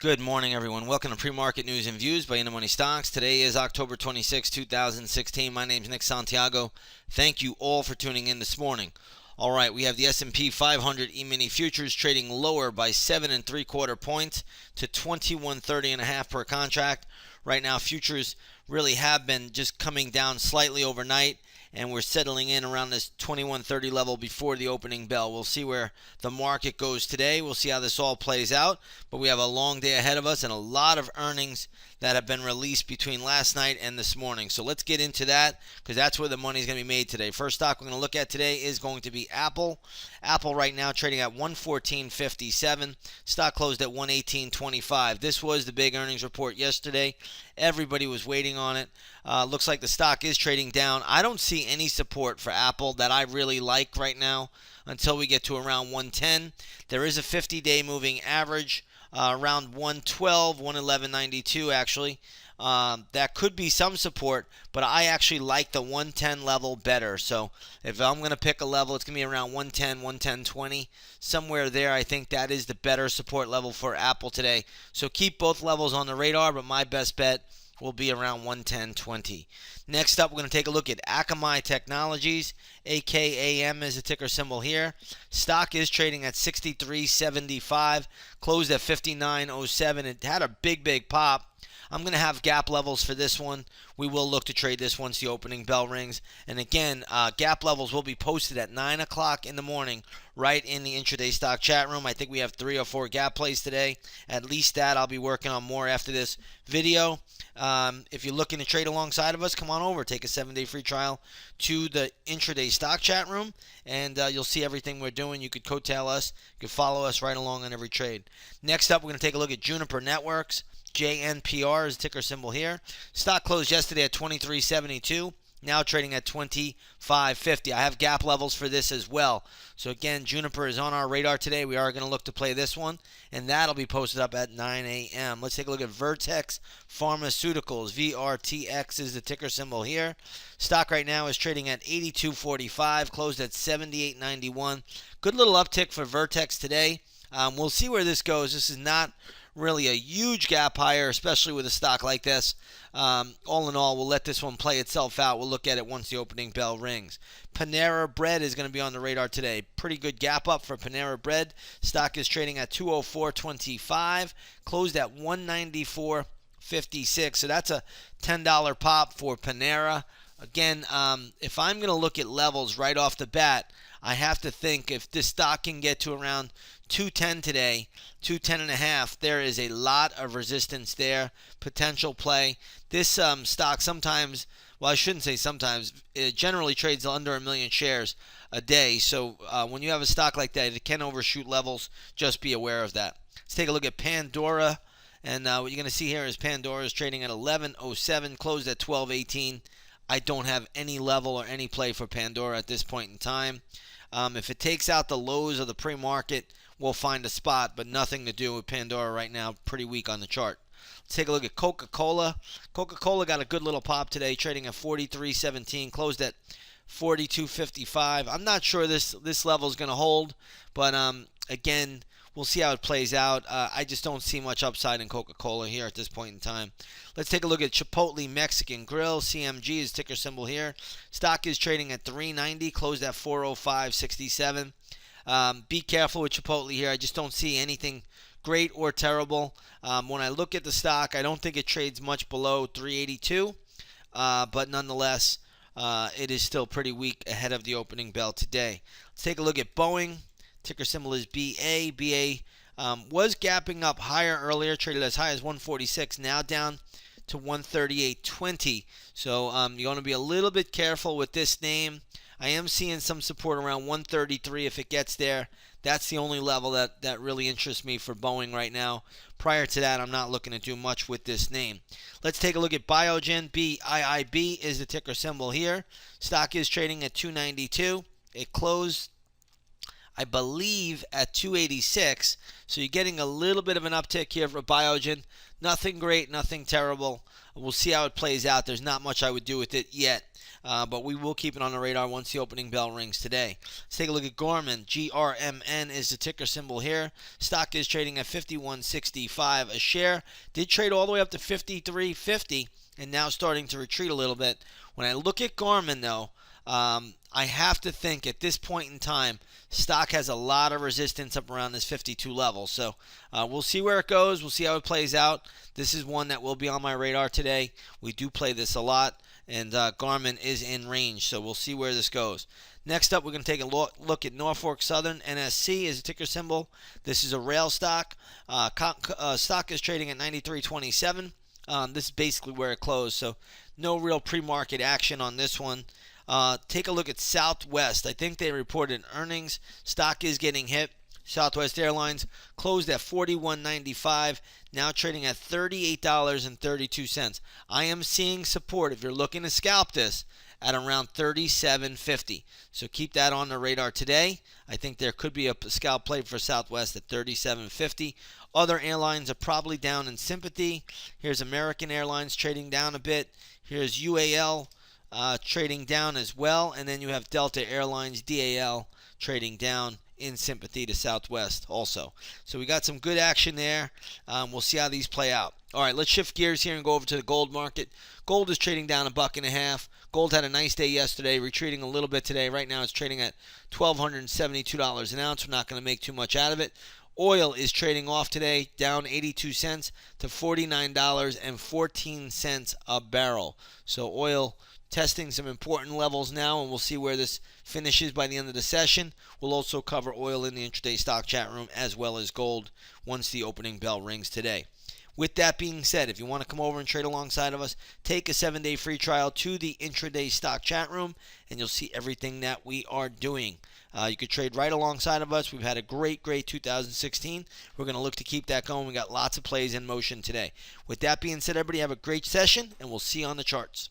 Good morning, everyone. Welcome to Pre-Market News and Views by InTheMoneyStocks. Today is October 26, 2016. My name is Nick Santiago. Thank you all for tuning in this morning. All right, we have the S&P 500 E-mini futures trading lower by 7 3/4 points to 2130.5 per contract. Right now, futures really have been just coming down slightly overnight, and we're settling in around this 2130 level before the opening bell. We'll see where the market goes today. We'll see how this all plays out, but we have a long day ahead of us and a lot of earnings that have been released between last night and this morning. So let's get into that because that's where the money is going to be made today. First stock we're going to look at today is going to be Apple. Apple right now trading at 114.57. Stock closed at 118.25. This was the big earnings report yesterday. Everybody was waiting on it. Looks like the stock is trading down. I don't see any support for Apple that I really like right now until we get to around 110. There is a 50-day moving average around 112, 111.92 actually. That could be some support, but I actually like the 110 level better. So if I'm going to pick a level, it's going to be around 110, 110.20. Somewhere there, I think that is the better support level for Apple today. So keep both levels on the radar, but my best bet will be around 110.20. Next up, we're going to take a look at AKAM Technologies. AKAM is the ticker symbol here. Stock is trading at 63.75, closed at 59.07. It had a big pop. I'm going to have gap levels for this one. We will look to trade this once the opening bell rings. And again, gap levels will be posted at 9 o'clock in the morning right in the intraday stock chat room. I think we have 3 or 4 gap plays today. At least that. I'll be working on more after this video. If you're looking to trade alongside of us, come on over. Take a 7-day free trial to the intraday stock chat room, and you'll see everything we're doing. You could coattail us. You could follow us right along on every trade. Next up, we're going to take a look at Juniper Networks. JNPR is the ticker symbol here. Stock closed yesterday at 23.72. Now trading at 25.50. I have gap levels for this as well. So again, Juniper is on our radar today. We are going to look to play this one, and that'll be posted up at 9 a.m. Let's take a look at Vertex Pharmaceuticals. VRTX is the ticker symbol here. Stock right now is trading at 82.45, closed at 78.91. Good little uptick for Vertex today. We'll see where this goes. This is not really a huge gap higher, especially with a stock like this. All in all, we'll let this one play itself out. We'll look at it once the opening bell rings. Panera Bread is going to be on the radar today. Pretty good gap up for Panera Bread. Stock is trading at 204.25, closed at 194.56. So that's a $10 pop for Panera. Again, if I'm going to look at levels right off the bat, I have to think if this stock can get to around 210 today, 210.5, there is a lot of resistance there, potential play. This stock sometimes, well, I shouldn't say sometimes, it generally trades under 1 million shares a day. So when you have a stock like that, it can overshoot levels. Just be aware of that. Let's take a look at Pandora. And what you're going to see here is Pandora is trading at 11.07, closed at 12.18. I don't have any level or any play for Pandora at this point in time. If it takes out the lows of the pre-market, we'll find a spot, but nothing to do with Pandora right now. Pretty weak on the chart. Let's take a look at CocaCola. CocaCola got a good little pop today, trading at 43.17, closed at 42.55. I'm not sure this level is going to hold, but again, we'll see how it plays out. I just don't see much upside in Coca-Cola here at this point in time. Let's take a look at Chipotle Mexican Grill. CMG is ticker symbol here. Stock is trading at $3.90, closed at $405.67. Be careful with Chipotle here. I just don't see anything great or terrible. When I look at the stock, I don't think it trades much below $3.82, but nonetheless, it is still pretty weak ahead of the opening bell today. Let's take a look at Boeing. Ticker symbol is BA. BA was gapping up higher earlier, traded as high as 146, now down to 138.20. So you're going to be a little bit careful with this name. I am seeing some support around 133 if it gets there. That's the only level that really interests me for Boeing right now. Prior to that, I'm not looking to do much with this name. Let's take a look at Biogen. BIIB is the ticker symbol here. Stock is trading at 292. It closed I believe, at 286. So you're getting a little bit of an uptick here for Biogen. Nothing great, nothing terrible. We'll see how it plays out. There's not much I would do with it yet. But we will keep it on the radar once the opening bell rings today. Let's take a look at GRMN. GRMN is the ticker symbol here. Stock is trading at 51.65 a share. Did trade all the way up to 53.50 and now starting to retreat a little bit. When I look at GRMN, though, I have to think at this point in time, stock has a lot of resistance up around this 52 level. So we'll see where it goes. We'll see how it plays out. This is one that will be on my radar today. We do play this a lot, and GRMN is in range. So we'll see where this goes. Next up, we're going to take a look at Norfolk Southern. NSC is a ticker symbol. This is a rail stock. Stock is trading at 93.27. This is basically where it closed. So no real pre-market action on this one. Take a look at Southwest. I think they reported earnings. Stock is getting hit. Southwest Airlines closed at $41.95, now trading at $38.32. I am seeing support, if you're looking to scalp this, at around $37.50. So keep that on the radar today. I think there could be a scalp play for Southwest at $37.50. Other airlines are probably down in sympathy. Here's American Airlines trading down a bit. Here's UAL trading down as well. And then you have Delta Airlines, DAL, trading down in sympathy to Southwest also. So we got some good action there. We'll see how these play out. All right, let's shift gears here and go over to the gold market. Gold is trading down $1.50. Gold had a nice day yesterday, retreating a little bit today. Right now it's trading at $1,272 an ounce. We're not going to make too much out of it. Oil is trading off today, down 82 cents to $49.14 a barrel. So oil testing some important levels now, and we'll see where this finishes by the end of the session. We'll also cover oil in the intraday stock chat room as well as gold once the opening bell rings today. With that being said, if you want to come over and trade alongside of us, take a 7-day free trial to the intraday stock chat room, and you'll see everything that we are doing. You could trade right alongside of us. We've had a great 2016. We're going to look to keep that going. We got lots of plays in motion today. With that being said, everybody have a great session, and we'll see you on the charts.